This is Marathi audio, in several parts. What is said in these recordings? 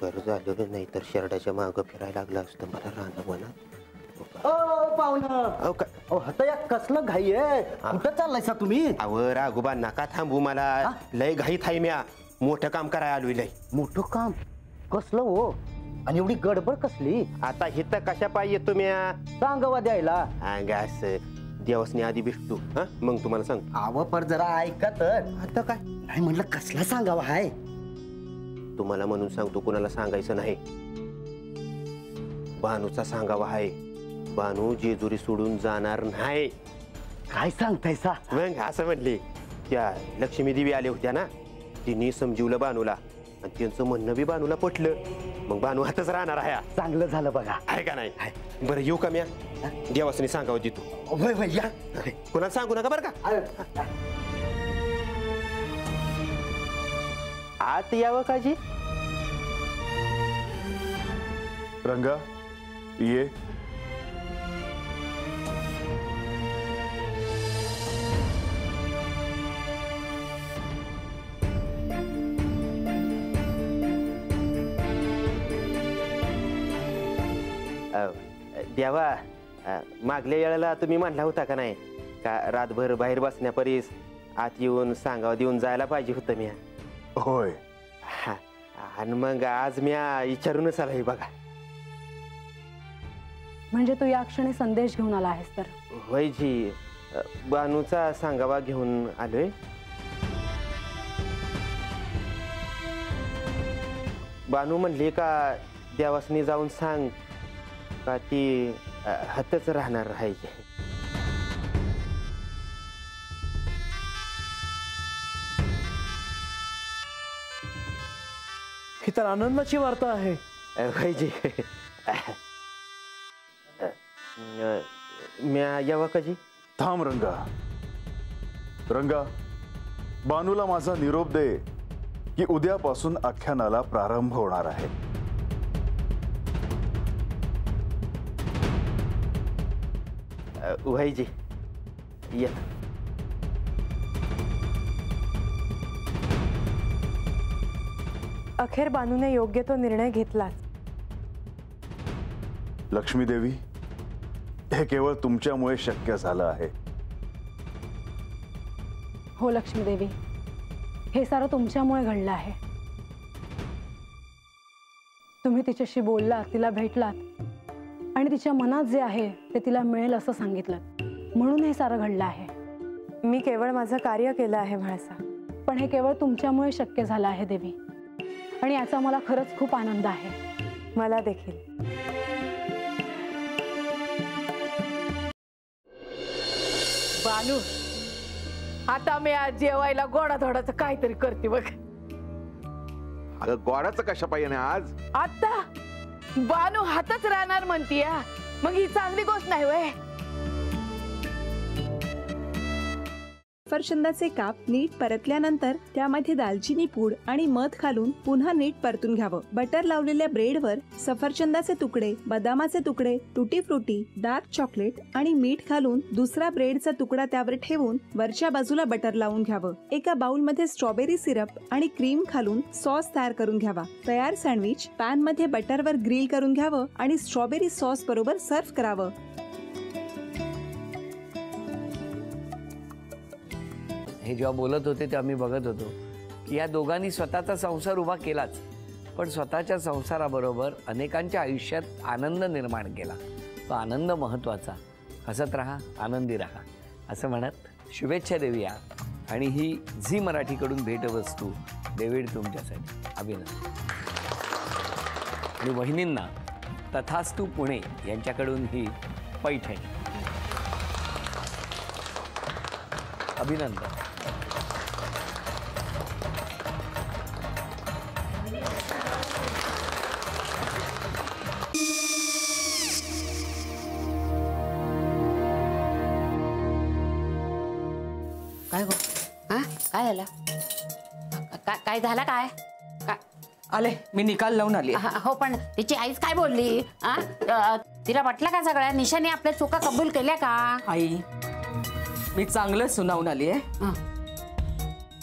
बरं झालं नाही तर शर्टाच्या मागं फिरायला लागलं असतं मला राहणं म्हणा. पाहुणं आता कसलं घाई आहे, कुठं चाललायसा तुम्ही? अहो राघोबा नका थांबू, मला लय घाईत आहे. म्या मोठं काम करायला आलोय. लय मोठं काम कसलं हो, आणि एवढी गडबड कसली? आता हित कशा पाहिजे तुम्ही? सांगावा द्यायला अंगास देवसने आधी भेटतो, हा मग तुम्हाला सांग. आव पर जरा ऐका तर. आता काय नाही म्हटलं कसला सांगावा हाय? तुम्हाला म्हणून सांगतो, कुणाला सांगायचं नाही. बानूचा सांगावा आहे. बानू जेजुरी सोडून जाणार नाही. काय सांगतायसा? मग असं म्हणले. त्या लक्ष्मी देवी आल्या होत्या ना, तिने समजवलं बानूला आणि त्यांचं म्हणणं बी बानूला पटलं. मग बानू हातच राहणार आहे. चांगलं झालं बघा. आहे का नाही? बरं येऊ का म्या? देवासनी सांगावं देतो. होय होय या. कुणाला सांगू नका बरं का. आत यावं काजी? रंगा ये. देवा, मागल्या वेळेला तुम्ही म्हणला होता का नाही का रातभर बाहेर बसण्यापरीस आत येऊन सांगावं देऊन जायला पाहिजे होतं म्या. होय. हा, आणि मग आज म्या विचारूनच आलाय बघा. म्हणजे तू या क्षणी संदेश घेऊन आला आहेस तर? होय जी, बानूचा सांगावा घेऊन आलोय. बानू म्हणली का देवासनी जाऊन सांग का ती हातच राहणार राहायची. ही तर आनंदाची वार्ता आहे. होय जी. म्या यावं का जी? थांब रंगा. रंगा, बानूला माझा निरोप दे की उद्यापासून आख्यानाला प्रारंभ होणार आहे. होय जी, ये. अखेर बानूने योग्य तो निर्णय घेतलाच. लक्ष्मी देवी, हे केवळ तुमच्यामुळे शक्य झालं आहे. हो लक्ष्मी देवी, हे सारं तुमच्यामुळे घडलं आहे. तुम्ही तिच्याशी बोललात, तिला भेटलात आणि तिच्या मनात जे आहे ते तिला मिळेल असं सांगितलं, म्हणून हे सारं घडलं आहे. मी केवळ माझं कार्य केलं आहे म्हाळसा, पण हे केवळ तुमच्यामुळे शक्य झालं आहे देवी, आणि याचा मला खरंच खूप आनंद आहे. मला देखील. बानू, आता मी आज जेवायला गोडाधोडाचं काहीतरी करते बघ. अगं गोडाचं कशा पाहिजे आज? आता बानू हातच राहणार म्हणतीय, मग ही चांगली गोष्ट नाही वय. सफरचंदाचे काप नीट परतल्यानंतर त्यामध्ये दालचिनी पूड आणि मध घालून पुन्हा नीट परतून घ्यावं. बटर लावलेल्या ब्रेडवर सफरचंदाचे तुकडे, बदामाचे तुकडे, टुटी फ्रुटी, डार्क चॉकलेट आणि मीठ घालून दुसरा ब्रेडचा तुकडा त्यावर ठेवून वरच्या बाजूला बटर लावून घ्यावं. एका बाउलमध्ये स्ट्रॉबेरी सिरप आणि क्रीम घालून सॉस तयार करून घ्यावा. तयार सँडविच पॅन मध्ये बटरवर ग्रिल करून घ्यावं आणि स्ट्रॉबेरी सॉस बरोबर सर्व्ह करावं. हे जेव्हा बोलत होते तेव्हा मी बघत होतो की या दोघांनी स्वतःचा संसार उभा केलाच, पण स्वतःच्या संसाराबरोबर अनेकांच्या आयुष्यात आनंद निर्माण केला. तो आनंद महत्त्वाचा. हसत राहा, आनंदी राहा असं म्हणत शुभेच्छा देऊया. आणि ही झी मराठीकडून भेटवस्तू डेव्हिड तुमच्यासाठी. अभिनंदन. आणि वहिनींना तथास्तू पुणे यांच्याकडून ही पैठणी. अभिनंदन. काय गो? हा काय झालं? काय झालं? काय आले मी निकाल लावून आली. हो पण तिची आईच काय बोलली? तिला वाटलं का सगळ्या निशाने आपल्या चुका कबूल केल्या का? आई मी चांगलं सुनावून आली आहे.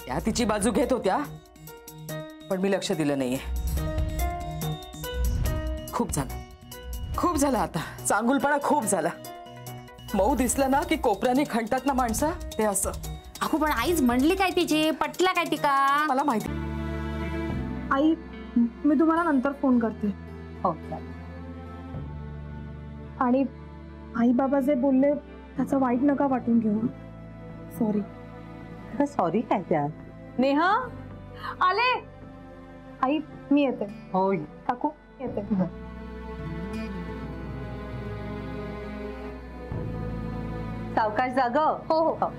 त्या तिची बाजू घेत होत्या पण मी लक्ष दिलं नाहीये. खूप झालं आता. चांगुलपणा खूप झाला. मऊ दिसलं ना की कोपऱ्याने खणतात ना माणसं, ते असं. अगो पण आईच म्हणली काय तिची, पटला काय तिका? मला माहिती. आई, मी तुम्हाला नंतर फोन करते. हो. आणि आई बाबा जे बोलले त्याचं वाईट नका वाटून घेऊ. सॉरी. सॉरी काय त्यात? नेहा आले. आई मी येते. हो. काकू येते. सावकाश जाग. हो हो.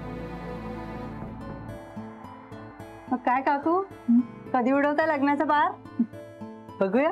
मग काय काकू, कधी उडवता लग्नाचा बार? बघूया.